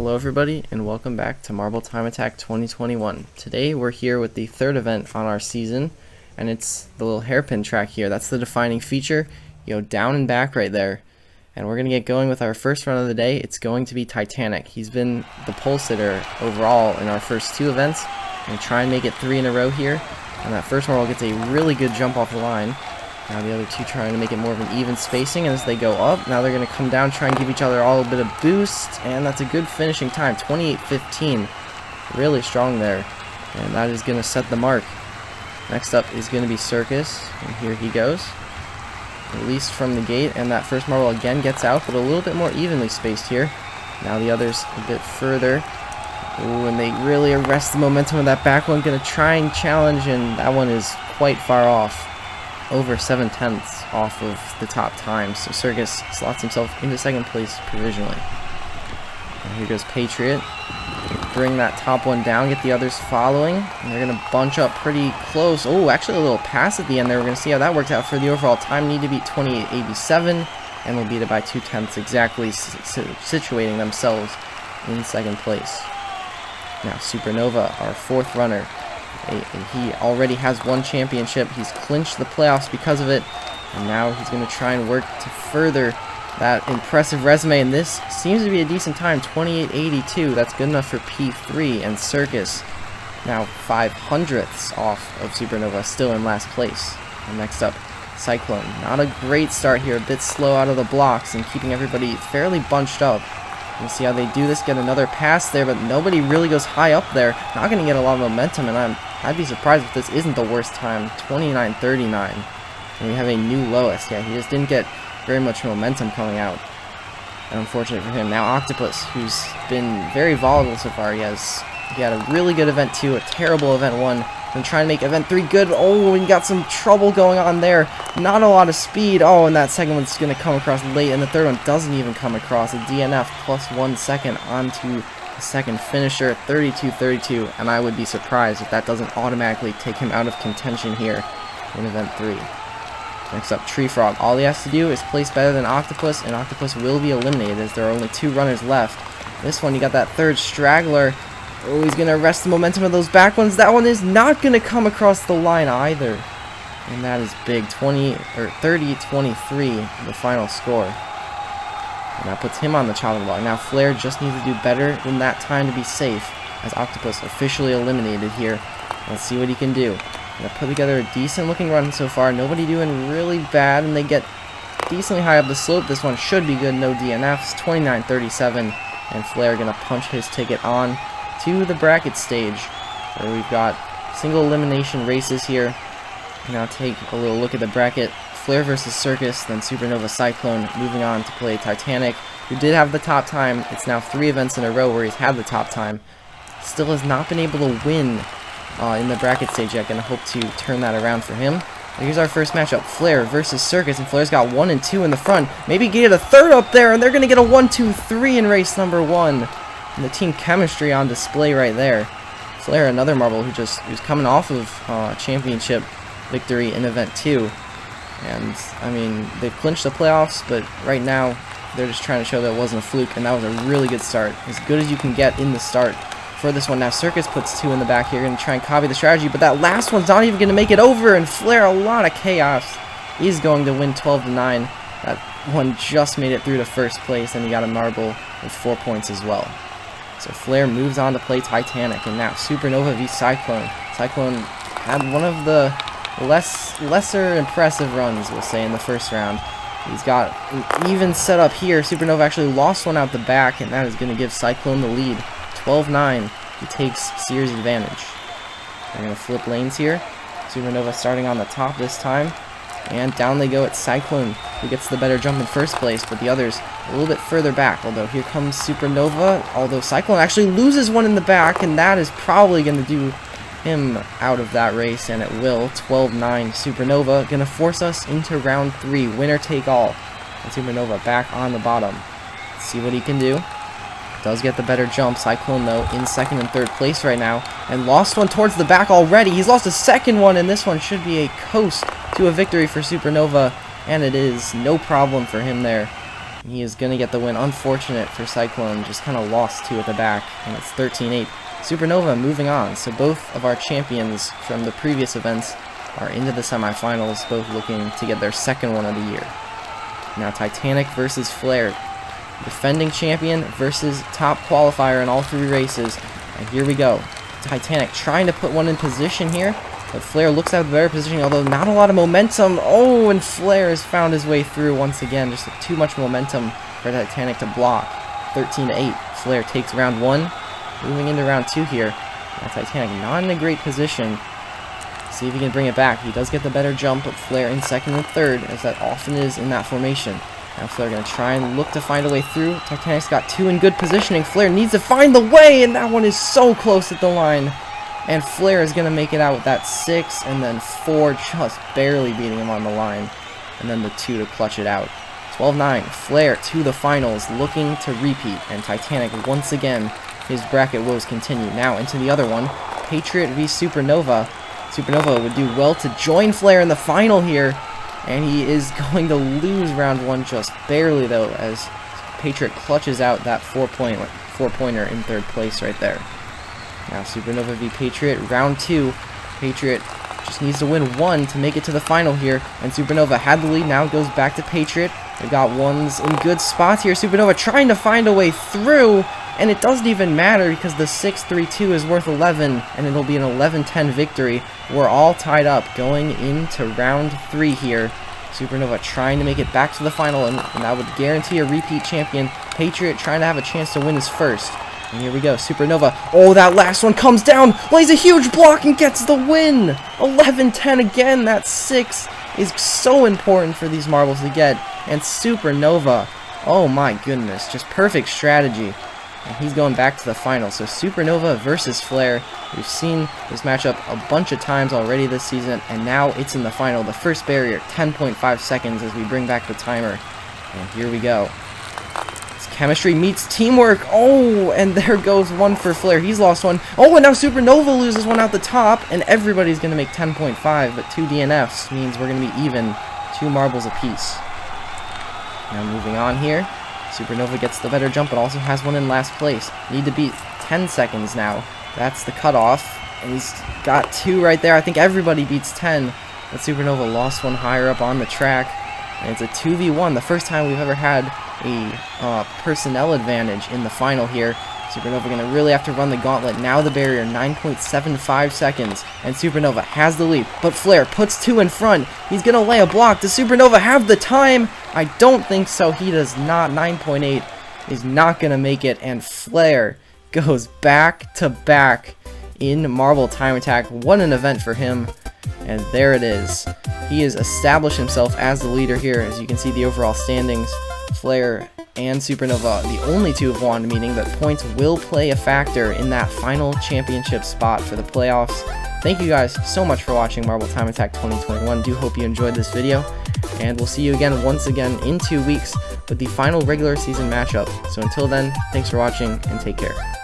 Hello everybody and welcome back to Marble Time Attack 2021. Today we're here with the third event on our season, and it's the little hairpin track here. That's the defining feature, down and back right there. And we're going to get going with our first run of the day. It's going to be Titanic. He's been the pole sitter overall in our first two events. Going to try and make it 3 in a row here. And that first marble gets a really good jump off the line. Now the other two trying to make it more of an even spacing, and as they go up, now they're going to come down, try and give each other all a bit of boost, and that's a good finishing time, 28:15. Really strong there, and that is going to set the mark. Next up is going to be Circus, and here he goes. Released from the gate, and that first marble again gets out, but a little bit more evenly spaced here. Now the others a bit further. Ooh, and they really arrest the momentum of that back one, going to try and challenge, and that one is quite far off. Over 7/10 off of the top time, so Circus slots himself into second place provisionally. And here goes Patriot. Bring that top one down, get the others following, and they're going to bunch up pretty close. Oh, actually a little pass at the end there. We're going to see how that worked out for the overall time. Need to beat 28:87, and we'll beat it by 2/10 exactly, situating themselves in second place. Now Supernova, our fourth runner. He already has one championship. He's clinched the playoffs because of it, and now he's going to try and work to further that impressive resume, and this seems to be a decent time, 28:82. That's good enough for P3, and Circus now 5/100ths off of Supernova, still in last place. And next up, Cyclone. Not a great start here, a bit slow out of the blocks and keeping everybody fairly bunched up. We'll see how they do this, get another pass there, but nobody really goes high up there. Not going to get a lot of momentum, and I'd be surprised if this isn't the worst time, 29:39. And we have a new lowest. Yeah, he just didn't get very much momentum coming out. And unfortunate for him. Now Octopus, who's been very volatile so far. He had a really good event 2, a terrible event 1. And trying to make event 3 good. Oh, and got some trouble going on there. Not a lot of speed. Oh, and that second one's going to come across late, and the third one doesn't even come across. A DNF plus 1 second onto the second finisher, 32:32, and I would be surprised if that doesn't automatically take him out of contention here in event 3. Next up, Tree Frog. All he has to do is place better than Octopus, and Octopus will be eliminated as there are only 2 runners left. This one, you got that third straggler. Oh, he's going to arrest the momentum of those back ones. That one is not going to come across the line either. And that is big. 30-23, the final score. And that puts him on the chopping block. Now Flare just needs to do better than that time to be safe, as Octopus officially eliminated here. Let's see what he can do. Gonna put together a decent looking run so far. Nobody doing really bad, and they get decently high up the slope. This one should be good. No DNFs. 29:37, and Flare gonna punch his ticket on to the bracket stage, where we've got single elimination races here. Now take a little look at the bracket. Flare versus Circus, then Supernova, Cyclone, moving on to play Titanic, who did have the top time. It's now 3 events in a row where he's had the top time. Still has not been able to win in the bracket stage yet. Gonna hope to turn that around for him. Here's our first matchup, Flare versus Circus, and Flare's got 1 and 2 in the front. Maybe get a third up there, and they're gonna get a 1, 2, 3 in race number 1. And the team chemistry on display right there. Flare, another marble who's coming off of championship victory in event 2. And, I mean, they've clinched the playoffs, but right now they're just trying to show that it wasn't a fluke, and that was a really good start. As good as you can get in the start for this one. Now Circus puts 2 in the back here, going to try and copy the strategy, but that last one's not even going to make it over, and Flare, a lot of chaos. He's going to win 12-9. That one just made it through to first place, and he got a marble with 4 points as well. So Flare moves on to play Titanic, and now Supernova v Cyclone. Cyclone had one of the lesser impressive runs, we'll say, in the first round. He's got an even setup here. Supernova actually lost one out the back, and that is going to give Cyclone the lead. 12-9. He takes series advantage. They're going to flip lanes here. Supernova starting on the top this time. And down they go at Cyclone, who gets the better jump in first place, but the others a little bit further back. Although here comes Supernova, although Cyclone actually loses one in the back, and that is probably going to do him out of that race, and it will. 12-9 Supernova, going to force us into round 3, winner take all. And Supernova back on the bottom. Let's see what he can do. Does get the better jump. Cyclone, though, in second and third place right now, and lost one towards the back already. He's lost a second one, and this one should be a coast to a victory for Supernova, and it is no problem for him there. He is going to get the win. Unfortunate for Cyclone, just kind of lost 2 at the back, and it's 13-8. Supernova moving on. So both of our champions from the previous events are into the semifinals, both looking to get their second one of the year. Now Titanic versus Flare. Defending champion versus top qualifier in all 3 races. And here we go. Titanic trying to put one in position here, but Flare looks at the better positioning, although not a lot of momentum. Oh, and Flare has found his way through once again. Just too much momentum for Titanic to block. 13-8. Flare takes round 1. Moving into round 2 here. Now Titanic not in a great position. See if he can bring it back. He does get the better jump, but Flare in second and third, as that often is in that formation. Now Flare going to try and look to find a way through. Titanic's got 2 in good positioning. Flare needs to find the way, and that one is so close at the line. And Flare is going to make it out with that 6, and then 4 just barely beating him on the line. And then the 2 to clutch it out. 12-9. Flare to the finals, looking to repeat. And Titanic, once again, his bracket woes continue. Now into the other one. Patriot v Supernova. Supernova would do well to join Flare in the final here. And he is going to lose round 1 just barely, though, as Patriot clutches out that 4-pointer in third place right there. Now Supernova v Patriot, round 2. Patriot just needs to win 1 to make it to the final here. And Supernova had the lead, now it goes back to Patriot. They've got ones in good spots here. Supernova trying to find a way through. And it doesn't even matter because the 6-3-2 is worth 11, and it'll be an 11-10 victory. We're all tied up going into round 3 here. Supernova trying to make it back to the final, and that would guarantee a repeat champion. Patriot trying to have a chance to win his first. And here we go, Supernova. Oh, that last one comes down, lays a huge block and gets the win. 11-10 again. That 6 is so important for these marbles to get. And Supernova, oh my goodness, just perfect strategy. And he's going back to the final. So Supernova versus Flare. We've seen this matchup a bunch of times already this season, and now it's in the final. The first barrier, 10.5 seconds as we bring back the timer. And here we go. It's chemistry meets teamwork. Oh, and there goes 1 for Flare. He's lost 1. Oh, and now Supernova loses 1 out the top, and everybody's going to make 10.5, but 2 DNFs means we're going to be even, 2 marbles apiece. Now moving on here. Supernova gets the better jump, but also has 1 in last place. Need to beat 10 seconds now. That's the cutoff. And he's got 2 right there. I think everybody beats 10. But Supernova lost 1 higher up on the track. And it's a 2v1. The first time we've ever had a personnel advantage in the final here. Supernova going to really have to run the gauntlet. Now the barrier, 9.75 seconds. And Supernova has the lead. But Flare puts 2 in front. He's going to lay a block. Does Supernova have the time? I don't think so. He does not. 9.8 is not going to make it. And Flare goes back to back in Marble Time Attack. What an event for him. And there it is. He has established himself as the leader here. As you can see the overall standings. Flare and Supernova, the only 2 have won, meaning that points will play a factor in that final championship spot for the playoffs. Thank you guys so much for watching Marble Time Attack 2021. Do hope you enjoyed this video, and we'll see you again once again in 2 weeks with the final regular season matchup. So until then, thanks for watching and take care.